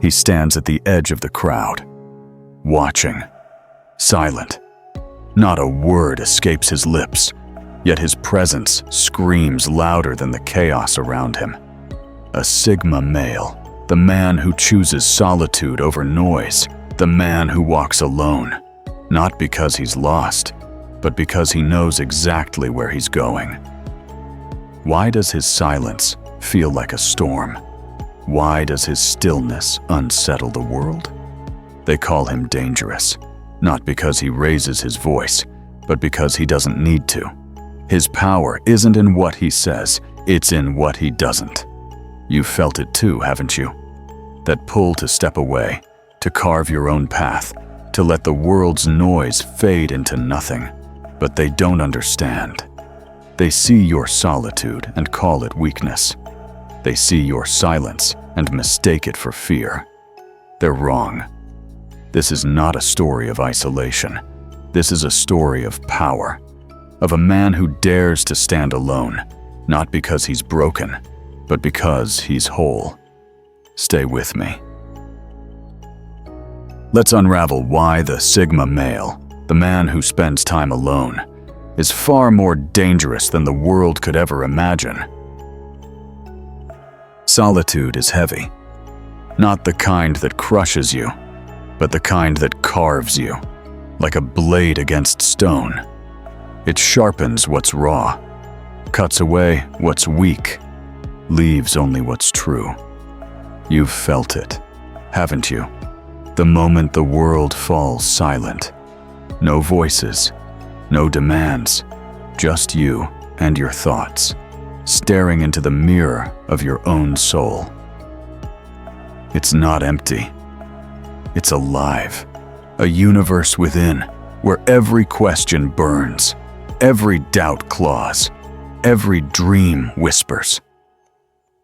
He stands at the edge of the crowd, watching, silent. Not a word escapes his lips, yet his presence screams louder than the chaos around him. A Sigma male, the man who chooses solitude over noise, the man who walks alone, not because he's lost, but because he knows exactly where he's going. Why does his silence feel like a storm? Why does his stillness unsettle the world? They call him dangerous, not because he raises his voice, but because he doesn't need to. His power isn't in what he says, it's in what he doesn't. You've felt it too, haven't you? That pull to step away, to carve your own path, to let the world's noise fade into nothing. But they don't understand. They see your solitude and call it weakness. They see your silence and mistake it for fear. They're wrong. This is not a story of isolation. This is a story of power, of a man who dares to stand alone, not because he's broken, but because he's whole. Stay with me. Let's unravel why the Sigma male, the man who spends time alone, is far more dangerous than the world could ever imagine. Solitude is heavy. Not the kind that crushes you, but the kind that carves you, like a blade against stone. It sharpens what's raw, cuts away what's weak, leaves only what's true. You've felt it, haven't you? The moment the world falls silent. No voices, no demands, just you and your thoughts, staring into the mirror of your own soul. It's not empty. It's alive, a universe within, where every question burns, every doubt claws, every dream whispers.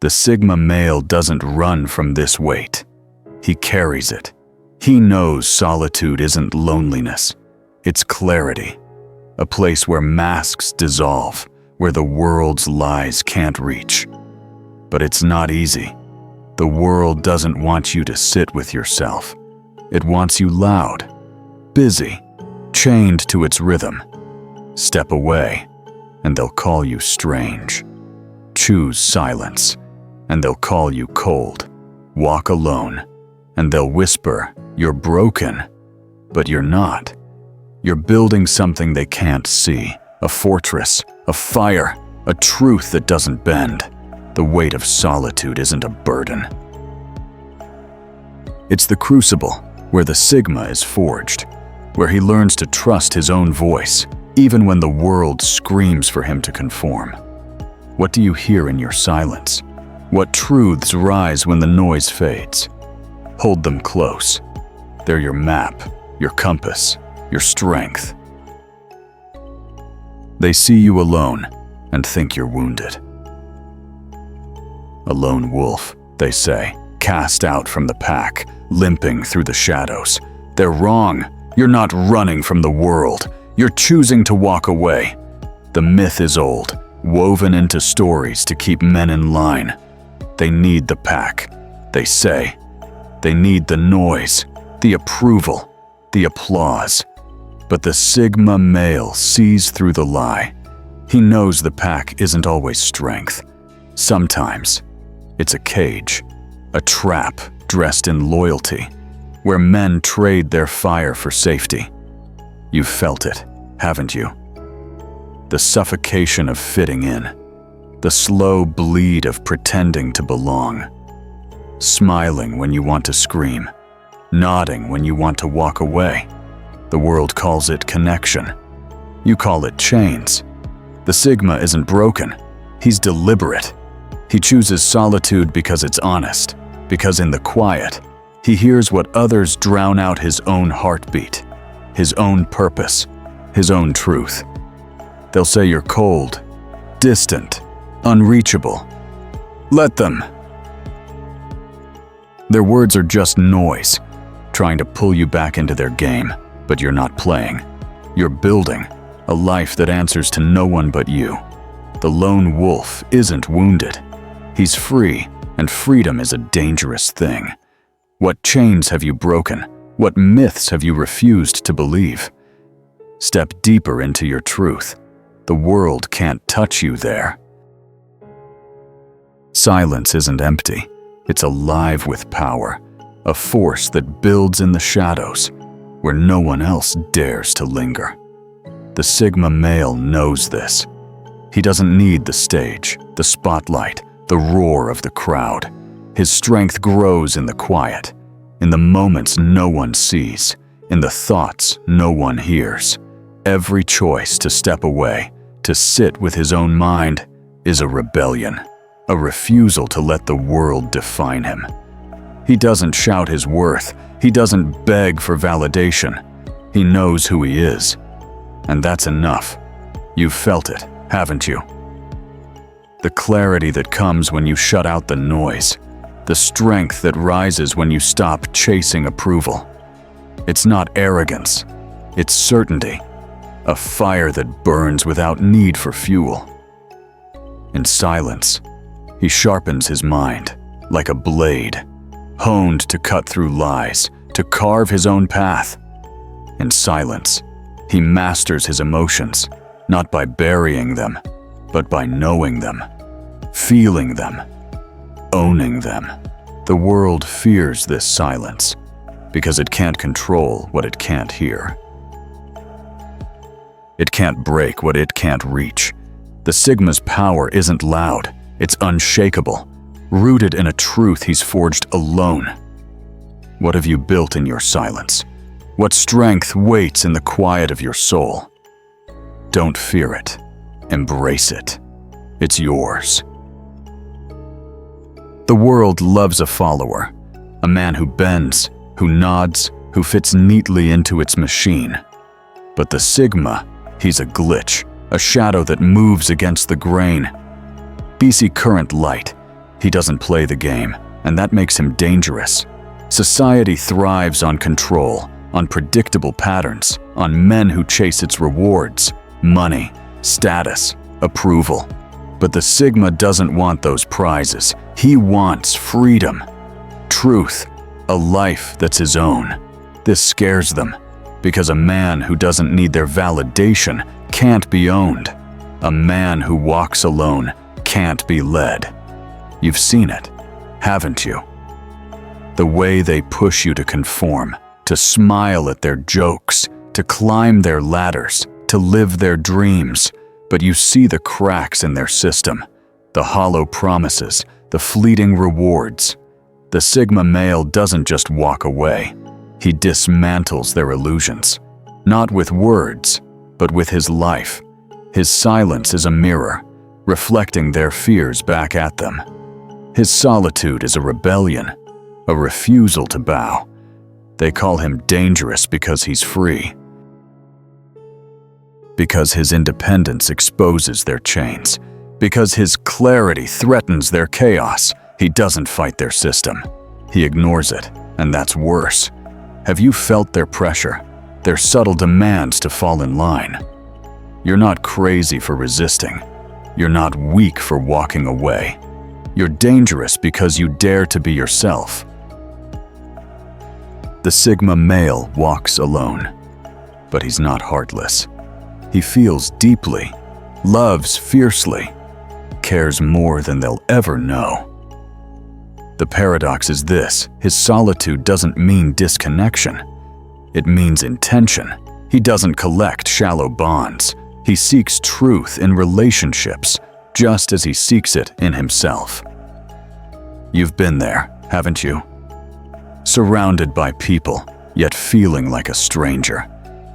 The Sigma male doesn't run from this weight. He carries it. He knows solitude isn't loneliness. It's clarity, a place where masks dissolve, where the world's lies can't reach. But it's not easy. The world doesn't want you to sit with yourself. It wants you loud, busy, chained to its rhythm. Step away, and they'll call you strange. Choose silence, and they'll call you cold. Walk alone, and they'll whisper, "You're broken," but you're not. You're building something they can't see, a fortress, a fire, a truth that doesn't bend. The weight of solitude isn't a burden. It's the crucible where the Sigma is forged, where he learns to trust his own voice, even when the world screams for him to conform. What do you hear in your silence? What truths rise when the noise fades? Hold them close. They're your map, your compass, your strength. They see you alone and think you're wounded. A lone wolf, they say, cast out from the pack, limping through the shadows. They're wrong. You're not running from the world. You're choosing to walk away. The myth is old, woven into stories to keep men in line. They need the pack, they say. They need the noise, the approval, the applause. But the Sigma male sees through the lie. He knows the pack isn't always strength. Sometimes it's a cage, a trap dressed in loyalty, where men trade their fire for safety. You've felt it, haven't you? The suffocation of fitting in, the slow bleed of pretending to belong. Smiling when you want to scream, nodding when you want to walk away. The world calls it connection. You call it chains. The Sigma isn't broken. He's deliberate. He chooses solitude because it's honest, because in the quiet, he hears what others drown out: his own heartbeat, his own purpose, his own truth. They'll say you're cold, distant, unreachable. Let them. Their words are just noise, trying to pull you back into their game, but you're not playing. You're building a life that answers to no one but you. The lone wolf isn't wounded. He's free, and freedom is a dangerous thing. What chains have you broken? What myths have you refused to believe? Step deeper into your truth. The world can't touch you there. Silence isn't empty. It's alive with power, a force that builds in the shadows, where no one else dares to linger. The Sigma male knows this. He doesn't need the stage, the spotlight, the roar of the crowd. His strength grows in the quiet, in the moments no one sees, in the thoughts no one hears. Every choice to step away, to sit with his own mind, is a rebellion, a refusal to let the world define him. He doesn't shout his worth. He doesn't beg for validation. He knows who he is. And that's enough. You've felt it, haven't you? The clarity that comes when you shut out the noise. The strength that rises when you stop chasing approval. It's not arrogance. It's certainty. A fire that burns without need for fuel. In silence, he sharpens his mind like a blade, honed to cut through lies, to carve his own path. In silence, he masters his emotions, not by burying them, but by knowing them, feeling them, owning them. The world fears this silence because it can't control what it can't hear. It can't break what it can't reach. The Sigma's power isn't loud, it's unshakable, rooted in a truth he's forged alone. What have you built in your silence? What strength waits in the quiet of your soul? Don't fear it. Embrace it. It's yours. The world loves a follower, a man who bends, who nods, who fits neatly into its machine. But the Sigma, he's a glitch, a shadow that moves against the grain. BC current light. He doesn't play the game, and that makes him dangerous. Society thrives on control, on predictable patterns, on men who chase its rewards, money, status, approval. But the Sigma doesn't want those prizes. He wants freedom, truth, a life that's his own. This scares them, because a man who doesn't need their validation can't be owned. A man who walks alone can't be led. You've seen it, haven't you? The way they push you to conform, to smile at their jokes, to climb their ladders, to live their dreams, but you see the cracks in their system, the hollow promises, the fleeting rewards. The Sigma male doesn't just walk away. He dismantles their illusions, not with words, but with his life. His silence is a mirror, reflecting their fears back at them. His solitude is a rebellion, a refusal to bow. They call him dangerous because he's free. Because his independence exposes their chains. Because his clarity threatens their chaos. He doesn't fight their system. He ignores it, and that's worse. Have you felt their pressure, their subtle demands to fall in line? You're not crazy for resisting. You're not weak for walking away. You're dangerous because you dare to be yourself. The Sigma male walks alone, but he's not heartless. He feels deeply, loves fiercely, cares more than they'll ever know. The paradox is this: his solitude doesn't mean disconnection. It means intention. He doesn't collect shallow bonds. He seeks truth in relationships, just as he seeks it in himself. You've been there, haven't you? Surrounded by people, yet feeling like a stranger,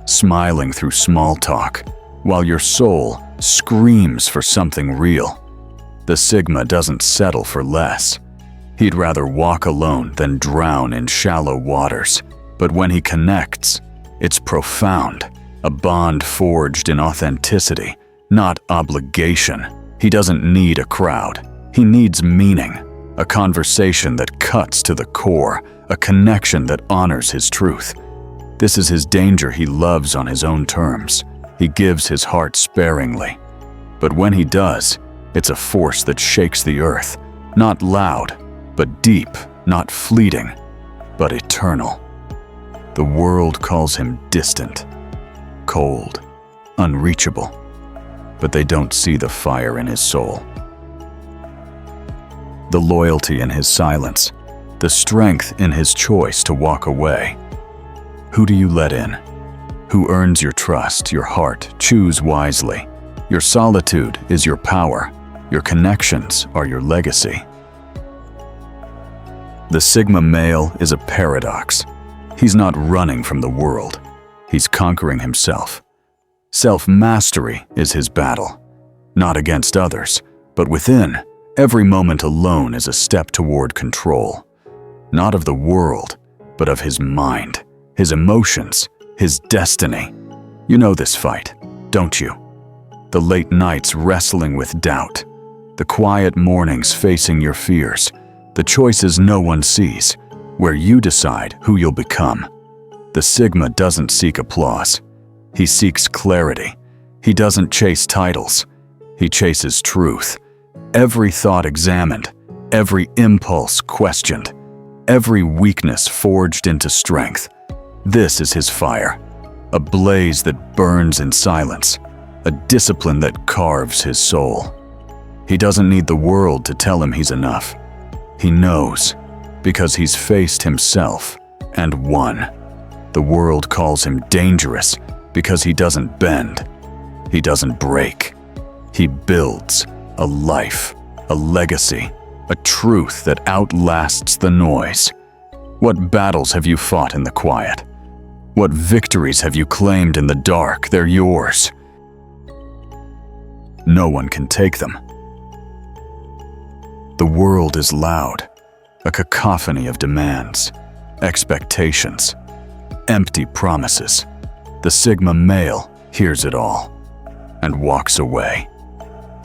smiling through small talk, while your soul screams for something real. The Sigma doesn't settle for less. He'd rather walk alone than drown in shallow waters. But when he connects, it's profound, a bond forged in authenticity, not obligation. He doesn't need a crowd. He needs meaning, a conversation that cuts to the core, a connection that honors his truth. This is his danger. He loves on his own terms. He gives his heart sparingly. But when he does, it's a force that shakes the earth, not loud, but deep, not fleeting. but eternal. The world calls him distant, cold, unreachable, but they don't see the fire in his soul. The loyalty in his silence, the strength in his choice to walk away. Who do you let in? Who earns your trust, your heart? Choose wisely. Your solitude is your power. Your connections are your legacy. The Sigma male is a paradox. He's not running from the world. He's conquering himself. Self-mastery is his battle. Not against others, but within. Every moment alone is a step toward control. Not of the world, but of his mind, his emotions, his destiny. You know this fight, don't you? The late nights wrestling with doubt, the quiet mornings facing your fears, the choices no one sees, where you decide who you'll become. The Sigma doesn't seek applause. He seeks clarity. He doesn't chase titles. He chases truth. Every thought examined, every impulse questioned, every weakness forged into strength. This is his fire, a blaze that burns in silence, a discipline that carves his soul. He doesn't need the world to tell him he's enough. He knows, because he's faced himself and won. The world calls him dangerous because he doesn't bend. He doesn't break. He builds a life, a legacy, a truth that outlasts the noise. What battles have you fought in the quiet? What victories have you claimed in the dark? They're yours. No one can take them. The world is loud, a cacophony of demands, expectations, empty promises. The Sigma male hears it all and walks away.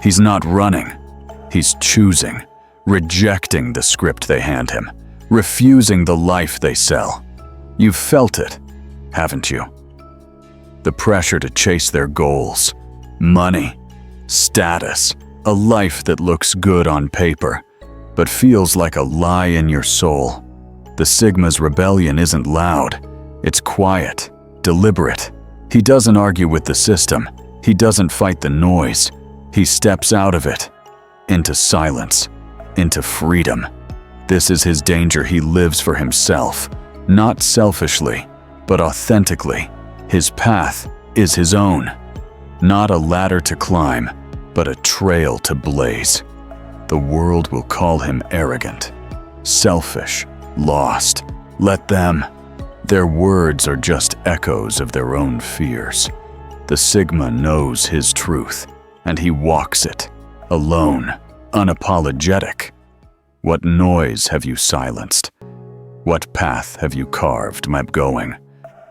He's not running, he's choosing, rejecting the script they hand him, refusing the life they sell. You've felt it, haven't you? The pressure to chase their goals, money, status, a life that looks good on paper, but feels like a lie in your soul. The Sigma's rebellion isn't loud, it's quiet, deliberate. He doesn't argue with the system, he doesn't fight the noise. He steps out of it, into silence, into freedom. This is his danger. He lives for himself, not selfishly, but authentically. His path is his own, not a ladder to climb, but a trail to blaze. The world will call him arrogant, selfish, lost. Let them. Their words are just echoes of their own fears. The Sigma knows his truth, and he walks it, alone, unapologetic. What noise have you silenced? What path have you carved, my going?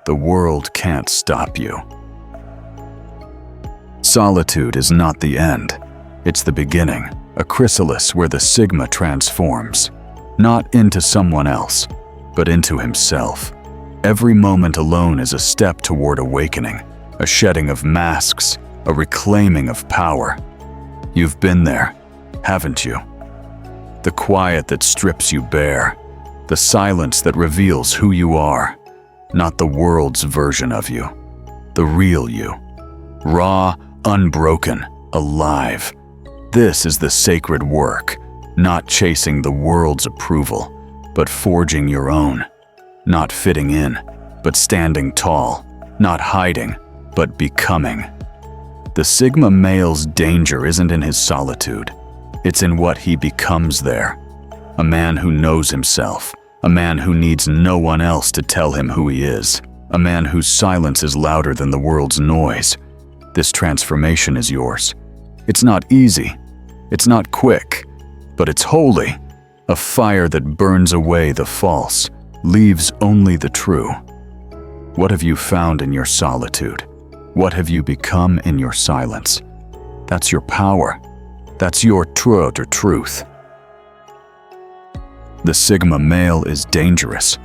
The world can't stop you. Solitude is not the end. It's the beginning, a chrysalis where the Sigma transforms, not into someone else, but into himself. Every moment alone is a step toward awakening, a shedding of masks, a reclaiming of power. You've been there, haven't you? The quiet that strips you bare, the silence that reveals who you are, not the world's version of you, the real you. Raw, unbroken, alive. This is the sacred work, not chasing the world's approval, but forging your own. Not fitting in, but standing tall. Not hiding, but becoming. The Sigma male's danger isn't in his solitude. It's in what he becomes there. A man who knows himself. A man who needs no one else to tell him who he is. A man whose silence is louder than the world's noise. This transformation is yours. It's not easy. It's not quick. But it's holy. A fire that burns away the false, leaves only the true. What have you found in your solitude? What have you become in your silence? That's your power. That's your truth. The Sigma male is dangerous,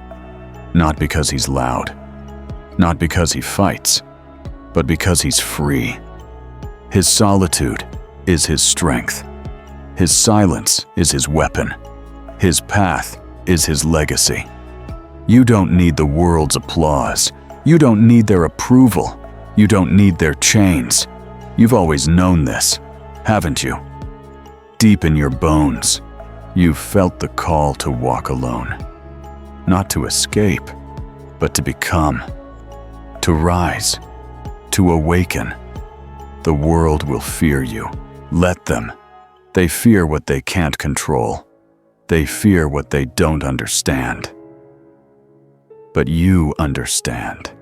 not because he's loud, not because he fights, but because he's free. His solitude is his strength. His silence is his weapon. His path is his legacy. You don't need the world's applause. You don't need their approval. You don't need their chains. You've always known this, haven't you? Deep in your bones, you've felt the call to walk alone. Not to escape, but to become, to rise, to awaken. The world will fear you. Let them. They fear what they can't control. They fear what they don't understand. But you understand.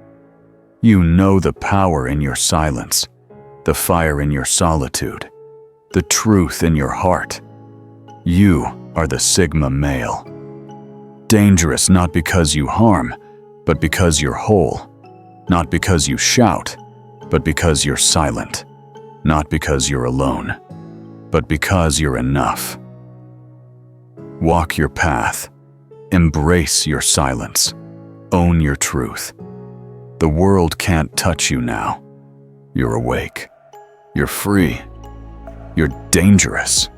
You know the power in your silence, the fire in your solitude, the truth in your heart. You are the Sigma male. Dangerous not because you harm, but because you're whole. Not because you shout, but because you're silent. Not because you're alone, but because you're enough. Walk your path. Embrace your silence. Own your truth. The world can't touch you now. You're awake. You're free. You're dangerous.